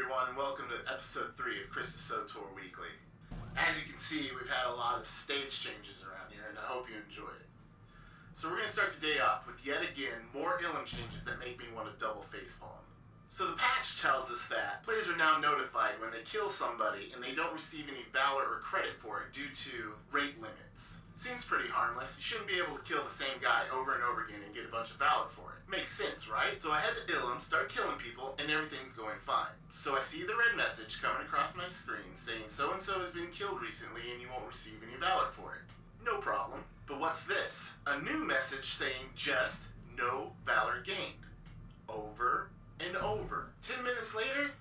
everyone, and welcome to episode 3 of Chris's Swtor Weekly. As you can see, we've had a lot of stage changes around here, and I hope you enjoy it. So we're going to start today off with yet again more Ilum changes that make me want to double facepalm. So the patch tells us that players are now notified when they kill somebody and they don't receive any valor or credit for it due to rate limits. Seems pretty harmless. You shouldn't be able to kill the same guy over and over again and get a bunch of valor for it. Makes sense, right? So I head to Ilum, start killing people, and everything's going fine. So I see the red message coming across my screen saying so-and-so has been killed recently and you won't receive any valor for it. No problem. But what's this? A new message saying just no valor gained. Over and over. 10 minutes later,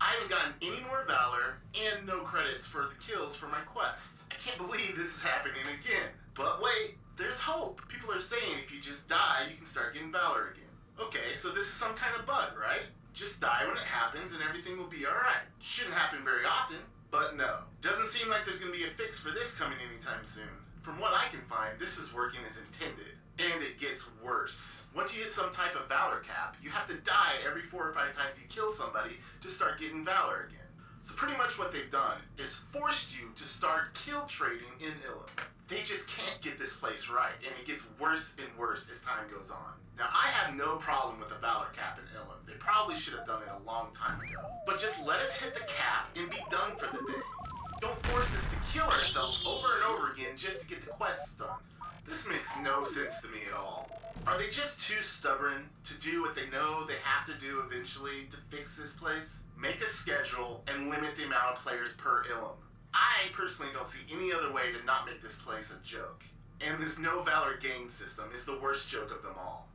I haven't gotten any more valor and no credits for the kills for my quest. I can't believe this is happening again. But wait, there's hope. People are saying if you just die, you can start getting valor again. Okay, so this is some kind of bug, right? Just die when it happens and everything will be alright. Shouldn't happen very often, but no. Doesn't seem like there's going to be a fix for this coming anytime soon. From what I can find, this is working as intended. And it gets worse. Once you hit some type of valor cap, you have to die every 4 or 5 times you kill somebody to start getting valor again. So pretty much what they've done is forced you to start kill trading in Ilum. They just can't get this place right, and it gets worse and worse as time goes on. Now, I have no problem with a valor cap in Ilum. They probably should have done it a long time ago. But just let us hit the cap and be done for the day. Don't force us to kill ourselves over and over again just to get the quests done. This makes no sense to me at all. Are they just too stubborn to do what they know they have to do eventually to fix this place? Make a schedule and limit the amount of players per Ilum. I personally don't see any other way to not make this place a joke. And this no valor gain system is the worst joke of them all.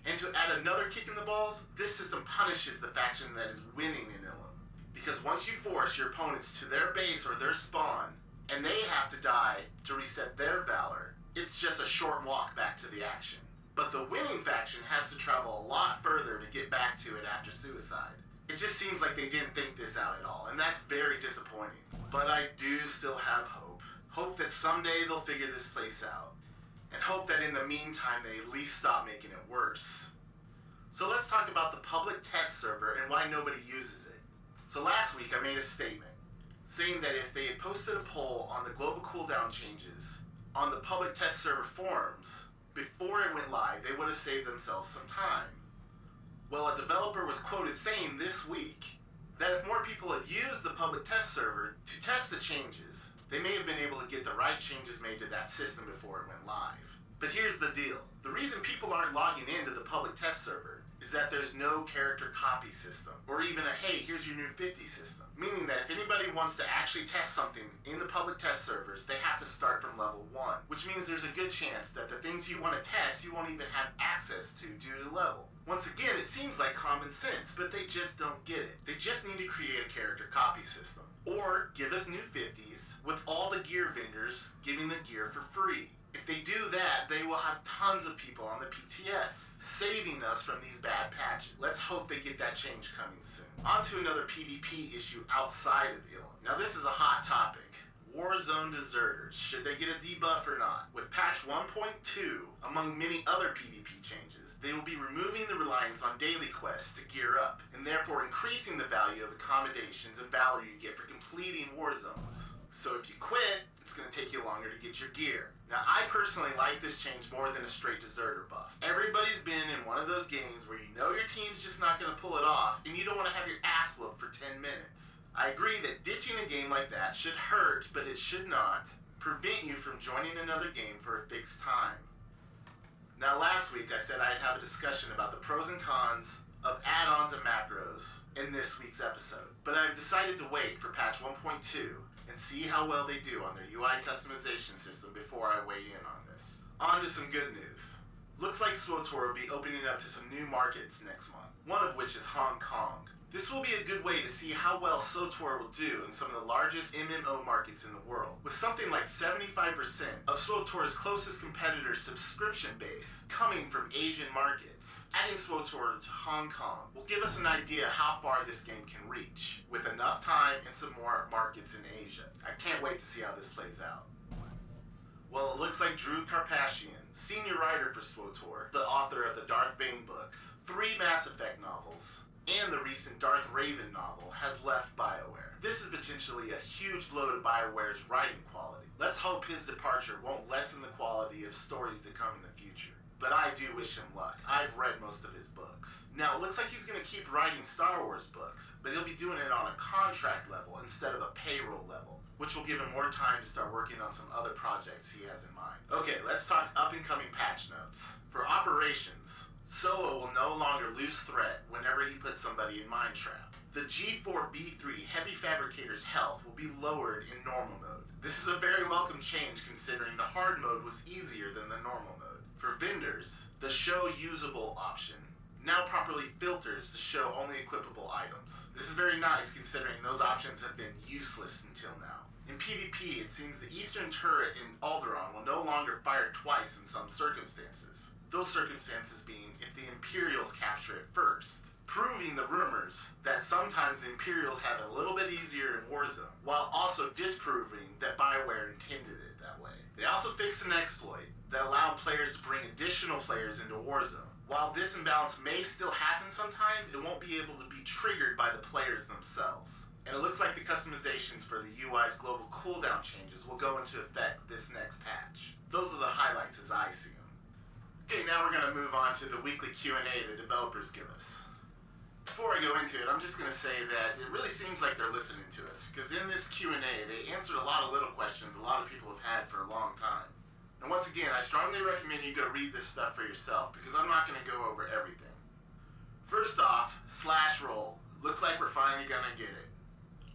And to add another kick in the balls, this system punishes the faction that is winning in Ilum. Because once you force your opponents to their base or their spawn, and they have to die to reset their valor, it's just a short walk back to the action. But the winning faction has to travel a lot further to get back to it after suicide. It just seems like they didn't think this out at all, and that's very disappointing. But I do still have hope. Hope that someday they'll figure this place out. And hope that in the meantime they at least stop making it worse. So let's talk about the public test server and why nobody uses it. So last week I made a statement saying that if they had posted a poll on the global cooldown changes on the public test server forums before it went live, they would have saved themselves some time. Well, a developer was quoted saying this week that if more people had used the public test server to test the changes, they may have been able to get the right changes made to that system before it went live. But here's the deal. The reason people aren't logging into the public test server is that there's no character copy system, or even a hey, here's your new 50 system. Meaning that if anybody wants to actually test something in the public test servers, they have to start from level 1, which means there's a good chance that the things you want to test you won't even have access to due to level. Once again, it seems like common sense, but they just don't get it. They just need to create a character copy system. Or give us new 50s with all the gear vendors giving the gear for free. If they do that, they will have tons of people on the PTS, saving us from these bad patches. Let's hope they get that change coming soon. On to another PvP issue outside of Ilum. Now this is a hot topic. Warzone deserters. Should they get a debuff or not? With patch 1.2, among many other PvP changes, they will be removing the reliance on daily quests to gear up, and therefore increasing the value of accommodations and valor you get for completing war zones. So if you quit, it's going to take you longer to get your gear. Now, I personally like this change more than a straight deserter buff. Everybody's been in one of those games where you know your team's just not going to pull it off, and you don't want to have your ass whooped for 10 minutes. I agree that ditching a game like that should hurt, but it should not prevent you from joining another game for a fixed time. Now, last week I said I'd have a discussion about the pros and cons of add-ons and macros in this week's episode, but I've decided to wait for patch 1.2 and see how well they do on their UI customization system before I weigh in on this. On to some good news. Looks like Swtor will be opening up to some new markets next month, one of which is Hong Kong. This will be a good way to see how well Swtor will do in some of the largest MMO markets in the world, with something like 75% of Swtor's closest competitors' subscription base coming from Asian markets. Adding Swtor to Hong Kong will give us an idea how far this game can reach, with enough time and some more markets in Asia. I can't wait to see how this plays out. Well, it looks like Drew Karpashian, senior writer for Swtor, the author of the Darth Bane books, 3 Mass Effect novels, and the recent Darth Raven novel has left BioWare. This is potentially a huge blow to BioWare's writing quality. Let's hope his departure won't lessen the quality of stories to come in the future. But I do wish him luck. I've read most of his books. Now, it looks like he's going to keep writing Star Wars books, but he'll be doing it on a contract level instead of a payroll level, which will give him more time to start working on some other projects he has in mind. Okay, let's talk up-and-coming patch notes. For operations, KoA will no longer lose threat whenever he puts somebody in Mine Trap. The G4B3 Heavy Fabricator's health will be lowered in normal mode. This is a very welcome change considering the hard mode was easier than the normal mode. For vendors, the Show Usable option now properly filters to show only equipable items. This is very nice considering those options have been useless until now. In PvP, it seems the Eastern turret in Alderaan will no longer fire twice in some circumstances. Those circumstances being if the Imperials capture it first, proving the rumors that sometimes the Imperials have it a little bit easier in Warzone, while also disproving that BioWare intended it that way. They also fixed an exploit that allowed players to bring additional players into Warzone. While this imbalance may still happen sometimes, it won't be able to be triggered by the players themselves. And it looks like the customizations for the UI's global cooldown changes will go into effect this next patch. Those are the highlights as I see them. Okay, now we're going to move on to the weekly Q&A the developers give us. Before I go into it, I'm just going to say that it really seems like they're listening to us, because in this Q&A, they answered a lot of little questions a lot of people have had for a long time. And once again, I strongly recommend you go read this stuff for yourself, because I'm not going to go over everything. First off, /roll. Looks like we're finally going to get it.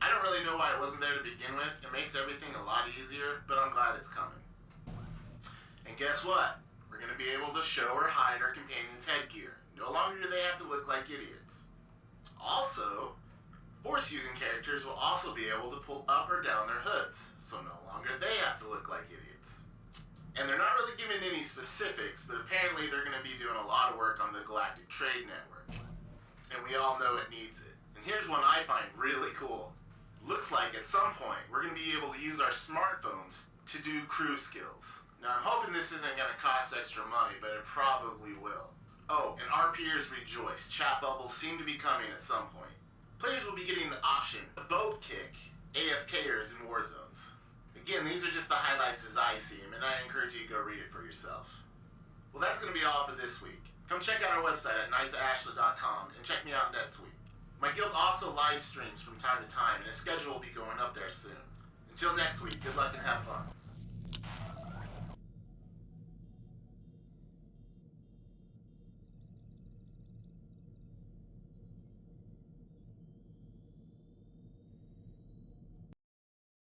I don't really know why it wasn't there to begin with. It makes everything a lot easier, but I'm glad it's coming. And guess what? We're going to be able to show or hide our companions' headgear. No longer do they have to look like idiots. Also, Force-using characters will also be able to pull up or down their hoods, so no longer they have to look like idiots. And they're not really giving any specifics, but apparently they're going to be doing a lot of work on the Galactic Trade Network. And we all know it needs it. And here's one I find really cool. Looks like at some point we're going to be able to use our smartphones to do crew skills. Now I'm hoping this isn't going to cost extra money, but it probably will. Oh, and RPers rejoice. Chat bubbles seem to be coming at some point. Players will be getting the option to vote kick AFKers in war zones. Again, these are just the highlights as I see them, and I encourage you to go read it for yourself. Well, that's going to be all for this week. Come check out our website at knightsofashla.com and check me out next week. My guild also live streams from time to time, and a schedule will be going up there soon. Until next week, good luck and have fun.